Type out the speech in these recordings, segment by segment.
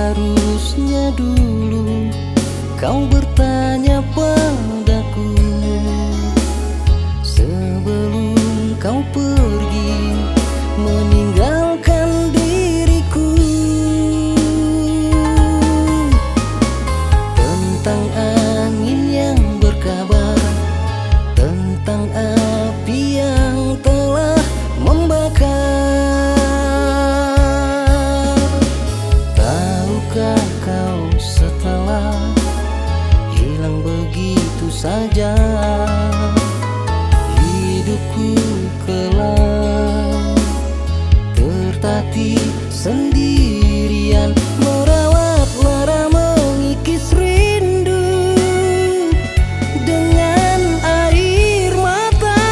Seharusnya dulu kau bertanya padaku sebelum kau pergi meninggalkan diriku. Tentang angin yang berkabar, tentang api yang telah membakar. Tahukah kau setelah hilang begitu saja, hidupku kelam tertatih sendirian, merawat lara mengikis rindu dengan air mata.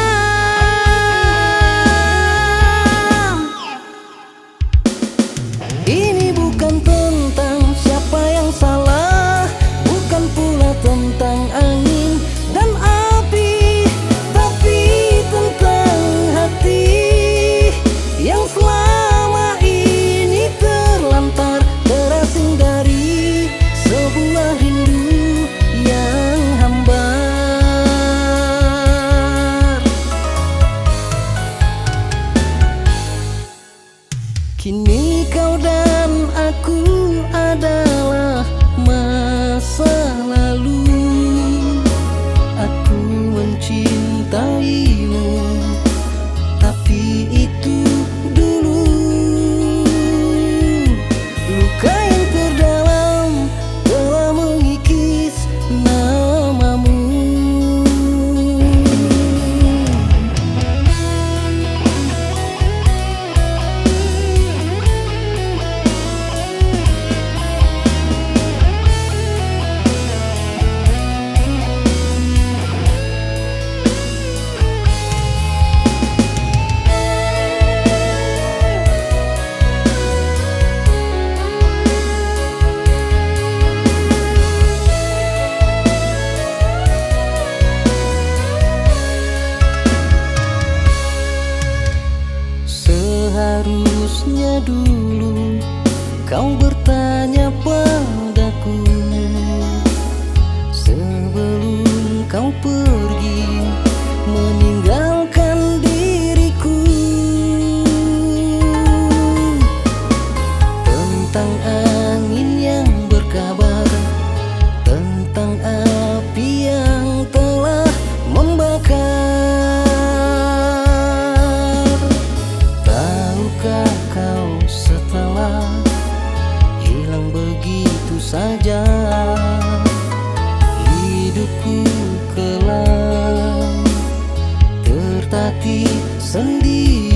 Ini bukan tentang siapa yang salah, bukan pula tentang angin dan api, tapi tentang hati yang selama ini terlantar, terasing dari sebuah rindu yang hambar. Kini kau dan aku adalah masa lalu. Aku mencintaimu, tapi itu dulu. Luka yang terdalam telah mengikis namamu. Seharusnya dulu kau bertanya padaku sebelum kau pergi meninggalkan diriku. Tentang angin yang berkabar, tentang api yang telah membakar. Tahukah kau setelah hilang begitu saja, hidupku kelam tertatih sendiri.